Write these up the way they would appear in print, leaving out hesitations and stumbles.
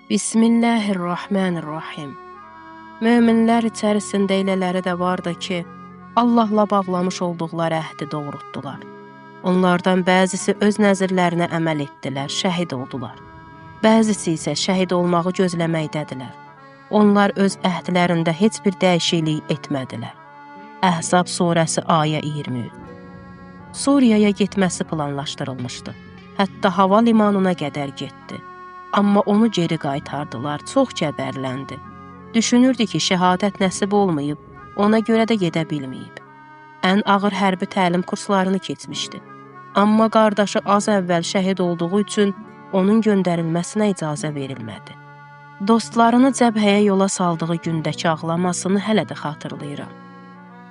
Bismillahirrahmanirrahim. Möminlər içərisində elələri də vardı ki, Allahla bağlamış olduqları əhdi doğrultdular. Onlardan bəzisi öz nəzirlərinə əməl etdilər, şəhid oldular. Bəzisi isə şəhid olmağı gözləməkdədilər. Onlar öz əhdlərində heç bir dəyişiklik etmədilər. Əhzab surəsi ayə 23. Suriyaya getməsi planlaşdırılmışdı. Hətta hava limanına qədər getdi. Amma onu geri qaytardılar, çox kədərləndi. Düşünürdü ki, şəhadət nəsib olmayıb, ona görə də gedə bilməyib. Ən ağır hərbi təlim kurslarını keçmişdi. Amma qardaşı az əvvəl şəhid olduğu üçün onun göndərilməsinə icazə verilmədi. Dostlarını cəbhəyə yola saldığı gündəki ağlamasını hələ də xatırlayıram.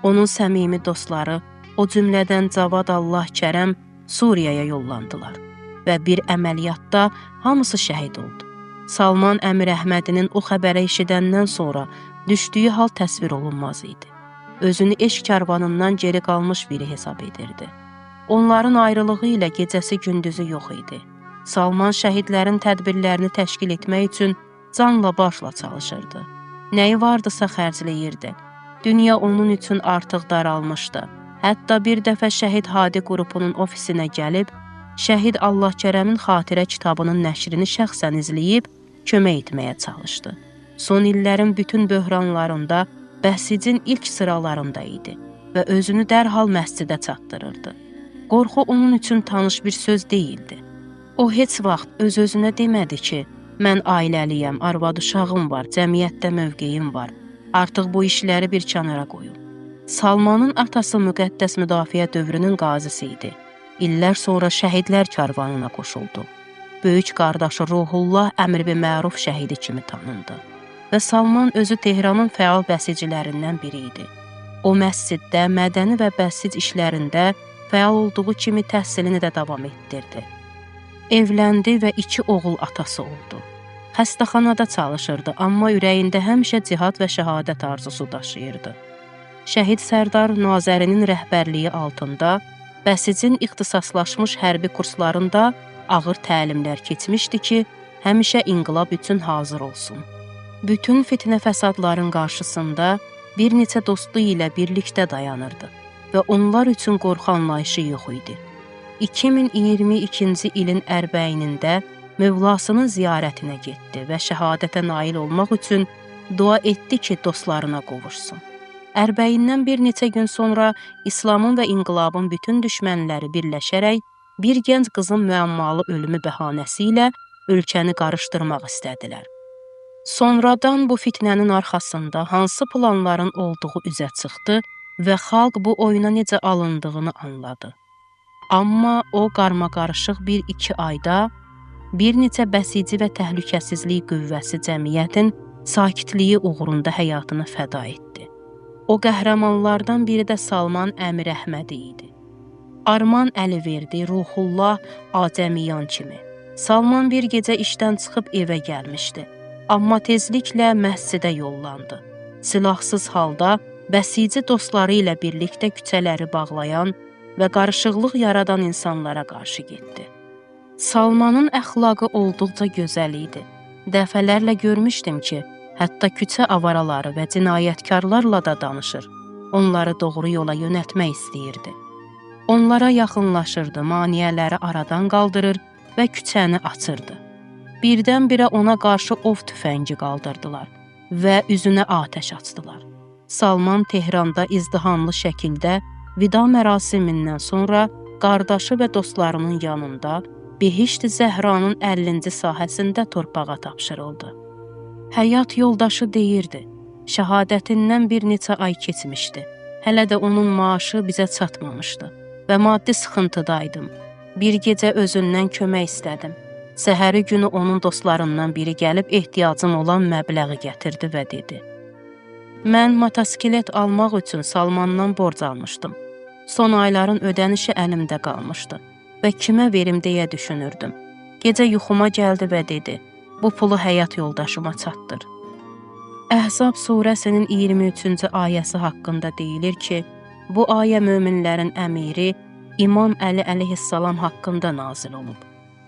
Onun səmimi dostları, o cümlədən Cavad Allah Kərəm Suriyaya yollandılar və bir əməliyyatda hamısı şəhid oldu. Salman Əmir Əhmədinin o xəbərə eşidəndən sonra düşdüyü hal təsvir olunmaz idi. Özünü eşq karvanından geri qalmış biri hesab edirdi. Onların ayrılığı ilə gecəsi gündüzü yox idi. Salman şəhidlərin tədbirlərini təşkil etmək üçün canla başla çalışırdı. Nəyi vardısa xərcləyirdi. Dünya onun üçün artıq daralmışdı. Hətta bir dəfə Şəhid Hadi qrupunun ofisinə gəlib, Şəhid Allah Kərəmin xatirə kitabının nəşrini şəxsən izləyib, kömək etməyə çalışdı. Son illərin bütün böhranlarında Bəsidin ilk sıralarında idi və özünü dərhal məscidə çatdırırdı. Qorxu onun üçün tanış bir söz deyildi. O heç vaxt öz-özünə demədi ki, mən ailəliyəm, arvad uşağım var, cəmiyyətdə mövqeyim var, artıq bu işləri bir kənara qoyum. Salmanın atası müqəddəs müdafiə dövrünün qazisi idi. İllər sonra şəhidlər karvanına qoşuldu. Böyük qardaşı Ruhullah Əmr bi Məruf şəhidi kimi tanındı və Salman özü Tehranın fəal bəsicilərindən biri idi. O məsciddə, mədəni və bəsic işlərində fəal olduğu kimi təhsilini də davam etdirdi. Evləndi və 2 oğul atası oldu. Xəstəxanada çalışırdı, amma ürəyində həmişə cihad və şəhadət arzusu daşıyırdı. Şəhid Sərdar Nazərinin rəhbərliyi altında Bəsicin ixtisaslaşmış hərbi kurslarında ağır təlimlər keçmişdi ki, həmişə inqilab üçün hazır olsun. Bütün fitnə fəsadların qarşısında bir neçə dostu ilə birlikdə dayanırdı və onlar üçün qorxu anlayışı yox idi. 2022-ci ilin ərbəyinində Mövlasının ziyarətinə getdi və şəhadətə nail olmaq üçün dua etdi ki, dostlarına qovuşsun. Ərbəyindən bir neçə gün sonra İslamın və inqilabın bütün düşmənləri birləşərək bir gənc qızın müəmmalı ölümü bəhanəsi ilə ölkəni qarışdırmaq istədilər. Sonradan bu fitnənin arxasında hansı planların olduğu üzə çıxdı və xalq bu oyuna necə alındığını anladı. Amma o qarmaqarışıq 1-2 ayda bir neçə bəsici və təhlükəsizlik qüvvəsi cəmiyyətin sakitliyi uğrunda həyatını fəda etdi. O qəhrəmanlardan biri də Salman Əmir Əhmədi idi. Arman Əliverdi, Ruhullah Acəmiyan kimi. Salman bir gecə işdən çıxıb evə gəlmişdi. Amma tezliklə məscidə yollandı. Silahsız halda bəsici dostları ilə birlikdə küçələri bağlayan və qarışıqlıq yaradan insanlara qarşı getdi. Salmanın əxlaqı olduqca gözəl idi. Dəfələrlə görmüşdüm ki, hətta küçə avaraları və cinayətkarlarla da danışır. Onları doğru yola yönəltmək istəyirdi. Onlara yaxınlaşırdı, maneələri aradan qaldırır və küçəni açırdı. Birdən-birə ona qarşı ov tüfəngi qaldırdılar və üzünə atəş açdılar. Salman Tehranda izdihamlı şəkildə vida mərasimindən sonra qardaşı və dostlarının yanında Behişt Zəhranın 50-ci sahəsində torpağa tapşırıldı. Həyat yoldaşı deyirdi, şəhadətindən bir neçə ay keçmişdi. Hələ də onun maaşı bizə çatmamışdı və maddi sıxıntıdaydım. Bir gecə özündən kömək istədim. Səhəri günü onun dostlarından biri gəlib ehtiyacım olan məbləği gətirdi və dedi. Mən motosiklet almaq üçün Salmandan borc almışdım. Son ayların ödənişi əlimdə qalmışdı və kimə verim deyə düşünürdüm. Gecə yuxuma gəldi və dedi, bu pulu həyat yoldaşıma çatdır. Əhzab surəsinin 23-cü ayəsi haqqında deyilir ki, bu ayə möminlərin əmiri İmam Əli əleyhissalam haqqında nazil olub.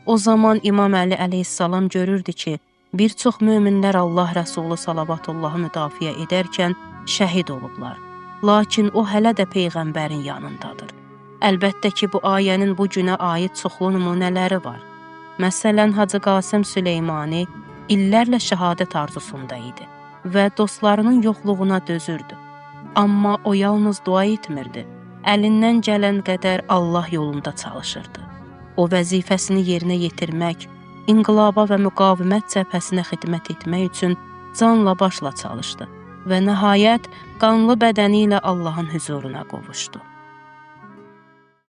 O zaman İmam Əli əleyhissalam görürdü ki, Bir çox möminlər Allah Rəsulu salawatullahı müdafiə edərkən şəhid olublar. Lakin o hələ də Peyğəmbərin yanındadır. Əlbəttə ki, bu ayənin bu günə aid çoxlu nümunələri var. Məsələn, Hacı Qasım Süleymani illərlə şəhadət arzusunda idi və dostlarının yoxluğuna dözürdü. Amma o yalnız dua etmirdi. Əlindən gələn qədər Allah yolunda çalışırdı. O vəzifəsini yerinə yetirmək, inqilaba və müqavimət cəbhəsinə xidmət etmək üçün canla başla çalışdı və nəhayət qanlı bədəni ilə Allahın hüzuruna qovuşdu.